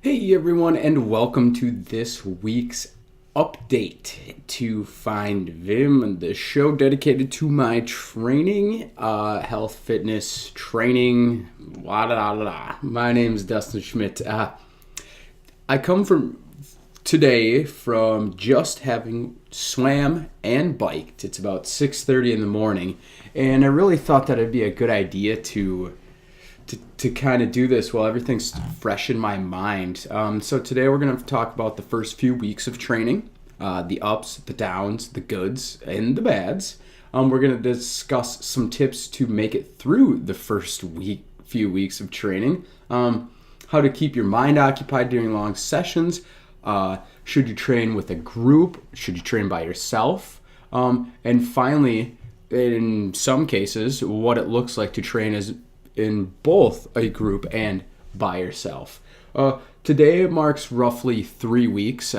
Hey everyone, and welcome to this week's update to Find Vim, the show dedicated to my training, health, fitness, training, la da da da. My name is Dustin Schmidt. I come today from just having swam and biked. It's about 6:30 in the morning, and I really thought that it'd be a good idea to kind of do this while everything's fresh in my mind. So today we're going to talk about the first few weeks of training, the ups, the downs, the goods, and the bads. We're going to discuss some tips to make it through the first few weeks of training, how to keep your mind occupied during long sessions, should you train with a group, should you train by yourself, and finally, in some cases, what it looks like to train as in both a group and by yourself. Today marks roughly 3 weeks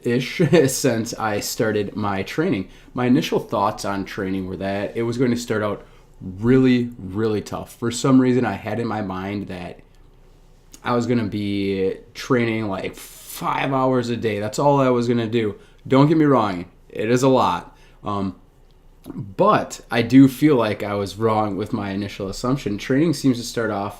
ish since I started my training. My initial thoughts on training were that it was going to start out really, really tough. For some reason, I had in my mind that I was going to be training like 5 hours a day. That's all I was going to do. Don't get me wrong, it is a lot. But I do feel like I was wrong with my initial assumption. Training seems to start off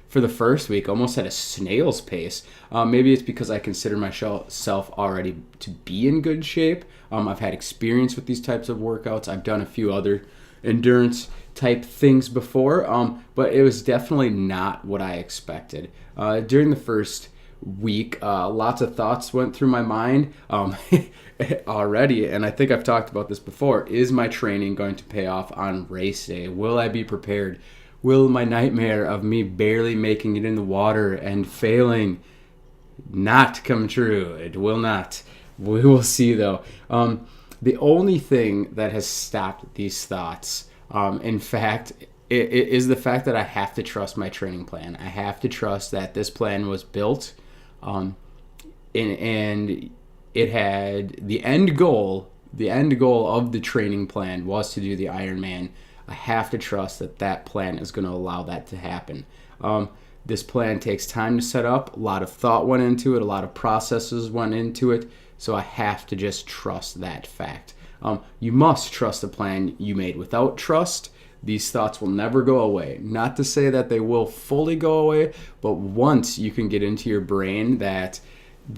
for the first week almost at a snail's pace. Maybe it's because I consider myself already to be in good shape. I've had experience with these types of workouts. I've done a few other endurance type things before, but it was definitely not what I expected. During the first week, lots of thoughts went through my mind already, and I think I've talked about this before. Is my training going to pay off on race day? Will I be prepared? Will my nightmare of me barely making it in the water and failing not come true? It will not. We will see though. The only thing that has stopped these thoughts, in fact, it is the fact that I have to trust my training plan. I have to trust that this plan was built and it had the end goal of the training plan was to do the Ironman. I have to trust that plan is going to allow that to happen. This plan takes time to set up. A lot of thought went into it. A lot of processes went into it. So I have to just trust that fact. You must trust the plan you made. Without trust, these thoughts will never go away. Not to say that they will fully go away, but once you can get into your brain that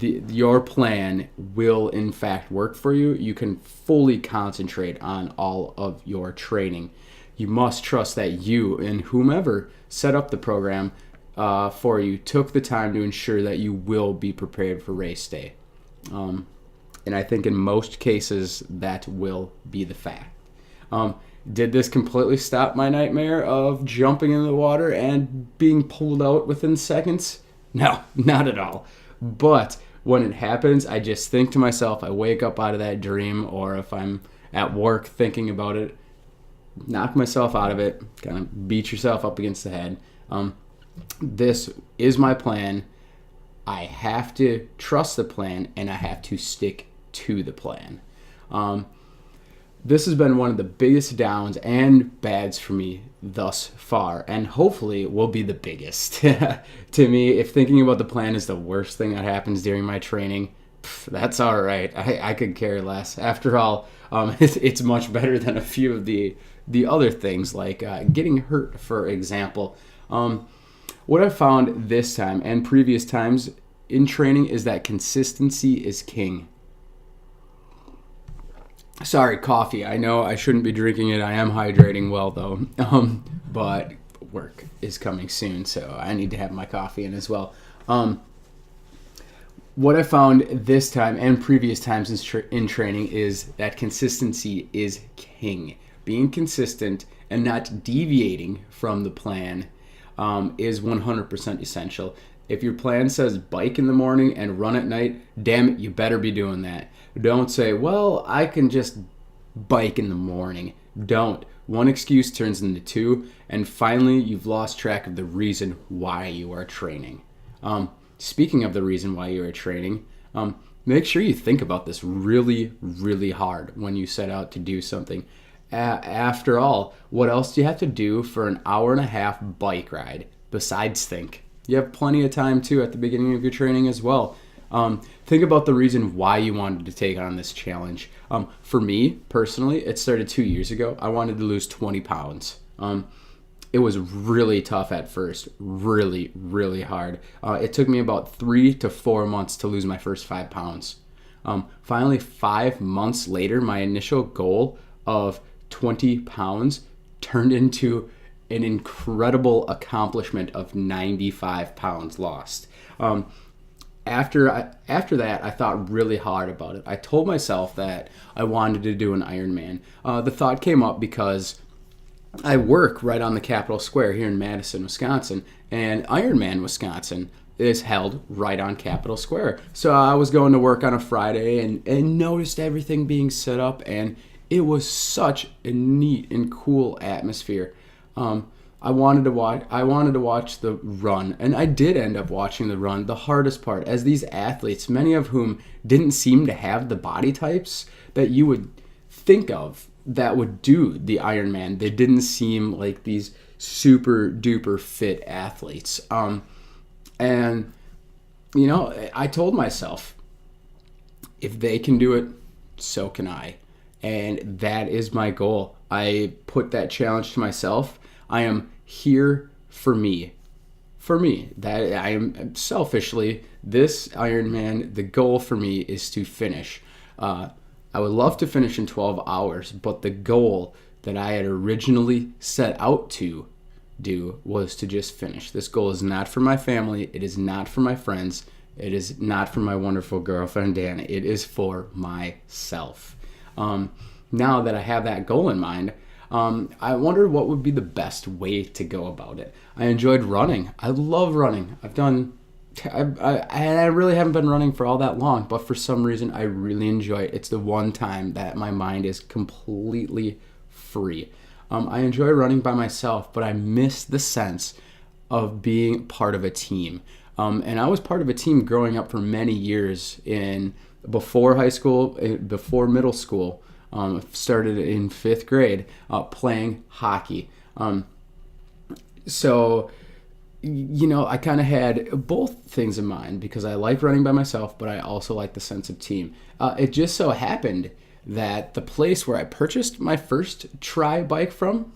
your plan will in fact work for you, you can fully concentrate on all of your training. You must trust that you and whomever set up the program for you took the time to ensure that you will be prepared for race day. And I think in most cases that will be the fact. Did this completely stop my nightmare of jumping in the water and being pulled out within seconds? No, not at all. But when it happens, I just think to myself, I wake up out of that dream, or if I'm at work thinking about it, knock myself out of it, kind of beat yourself up against the head. This is my plan. I have to trust the plan, and I have to stick to the plan. This has been one of the biggest downs and bads for me thus far, and hopefully will be the biggest. To me, if thinking about the plan is the worst thing that happens during my training, that's all right. I could care less. After all, it's much better than a few of the other things, like getting hurt, for example. What I've found this time and previous times in training is that consistency is king. Sorry, coffee. I know I shouldn't be drinking it. I am hydrating well, though. But work is coming soon, so I need to have my coffee in as well. What I found this time and previous times in training is that consistency is king. Being consistent and not deviating from the plan is 100% essential. If your plan says bike in the morning and run at night, damn it, you better be doing that. Don't say, well, I can just bike in the morning. Don't. One excuse turns into two, and finally you've lost track of the reason why you are training. Speaking of the reason why you are training, make sure you think about this really, really hard when you set out to do something. After all, what else do you have to do for an hour and a half bike ride besides think? You have plenty of time too at the beginning of your training as well. Think about the reason why you wanted to take on this challenge. For me, personally, it started 2 years ago. I wanted to lose 20 pounds. It was really tough at first, really, really hard. It took me about 3 to 4 months to lose my first 5 pounds. Finally, 5 months later, my initial goal of 20 pounds turned into an incredible accomplishment of 95 pounds lost. After that, I thought really hard about it. I told myself that I wanted to do an Ironman. The thought came up because I work right on the Capitol Square here in Madison, Wisconsin, and Ironman Wisconsin is held right on Capitol Square. So I was going to work on a Friday and noticed everything being set up, and it was such a neat and cool atmosphere. I wanted to watch the run, and I did end up watching the run. The hardest part, as these athletes, many of whom didn't seem to have the body types that you would think of that would do the Ironman. They didn't seem like these super duper fit athletes. And you know, I told myself, if they can do it, so can I. And that is my goal. I put that challenge to myself. I am here for me. For me, that I am selfishly, this Ironman, the goal for me is to finish. I would love to finish in 12 hours, but the goal that I had originally set out to do was to just finish. This goal is not for my family. It is not for my friends. It is not for my wonderful girlfriend, Dana. It is for myself. Now that I have that goal in mind, I wonder what would be the best way to go about it. I enjoyed running. I love running. I really haven't been running for all that long, but for some reason I really enjoy it. It's the one time that my mind is completely free. I enjoy running by myself, but I miss the sense of being part of a team. And I was part of a team growing up for many years before high school, before middle school. Started in 5th grade playing hockey. So, you know, I kind of had both things in mind because I like running by myself, but I also like the sense of team. It just so happened that the place where I purchased my first tri bike from,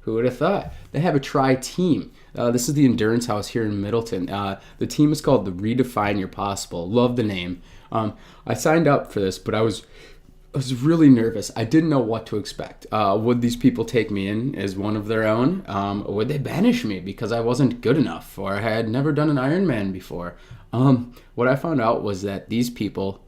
who would have thought? They have a tri team. This is the Endurance House here in Middleton. The team is called the Redefine Your Possible. Love the name. I signed up for this, but I was really nervous. I didn't know what to expect. Would these people take me in as one of their own? Or would they banish me because I wasn't good enough or I had never done an Ironman before? What I found out was that these people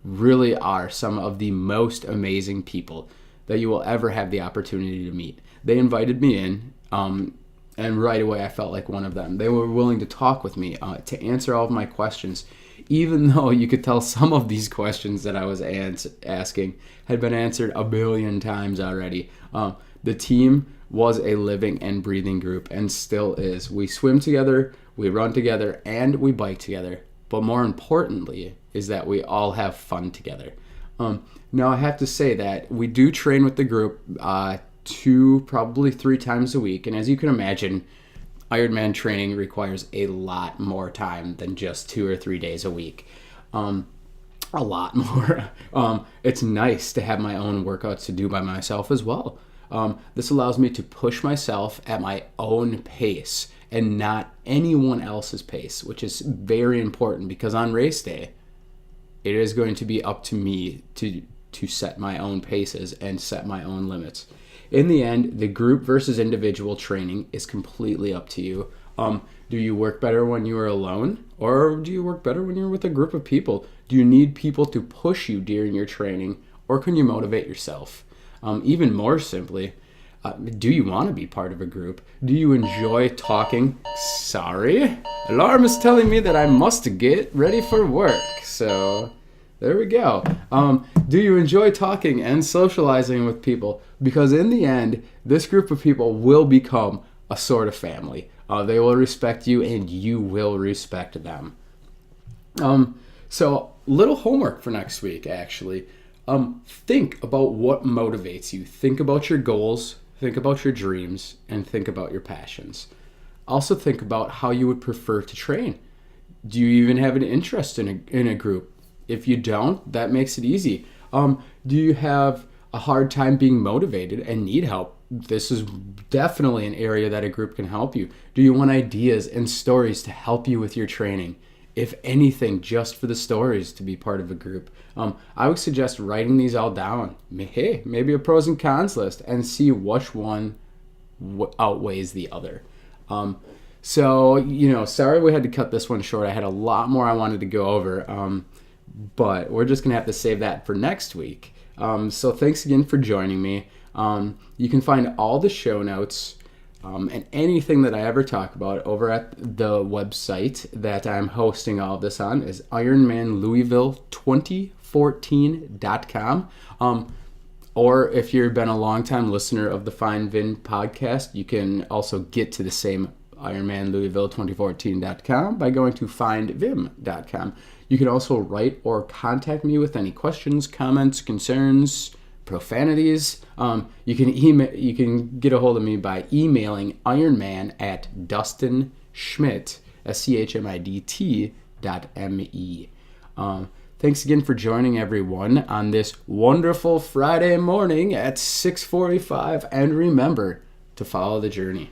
really are some of the most amazing people that you will ever have the opportunity to meet. They invited me in, and right away I felt like one of them. They were willing to talk with me, to answer all of my questions, even though you could tell some of these questions that I was asking had been answered a billion times already. The team was a living and breathing group and still is. We swim together, we run together, and we bike together. But more importantly is that we all have fun together. Now I have to say that we do train with the group 2, probably 3 times a week. And as you can imagine, Ironman training requires a lot more time than just 2 or 3 days a week. A lot more. It's nice to have my own workouts to do by myself as well. This allows me to push myself at my own pace and not anyone else's pace, which is very important because on race day, it is going to be up to me to set my own paces and set my own limits. In the end, the group versus individual training is completely up to you. Do you work better when you are alone, or do you work better when you're with a group of people? Do you need people to push you during your training, or can you motivate yourself? Even more simply, do you want to be part of a group? Do you enjoy talking? Sorry, alarm is telling me that I must get ready for work. So there we go. Do you enjoy talking and socializing with people? Because in the end, this group of people will become a sort of family. They will respect you and you will respect them. So little homework for next week, actually. Think about what motivates you. Think about your goals, think about your dreams, and think about your passions. Also think about how you would prefer to train. Do you even have an interest in a group? If you don't, that makes it easy. Do you have a hard time being motivated and need help? This is definitely an area that a group can help you. Do you want ideas and stories to help you with your training? If anything, just for the stories to be part of a group. I would suggest writing these all down. Hey, maybe a pros and cons list, and see which one outweighs the other. So, sorry we had to cut this one short. I had a lot more I wanted to go over, but we're just going to have to save that for next week. So thanks again for joining me. You can find all the show notes and anything that I ever talk about over at the website that I'm hosting all of this on is IronmanLouisville2014.com. Or if you've been a longtime listener of the Find Vin podcast, you can also get to the same IronmanLouisville2014.com by going to findvim.com. You can also write or contact me with any questions, comments, concerns, profanities. You can get a hold of me by emailing ironman@dustinschmidt, SCHMIDT.me. Thanks again for joining everyone on this wonderful Friday morning at 6:45, and remember to follow the journey.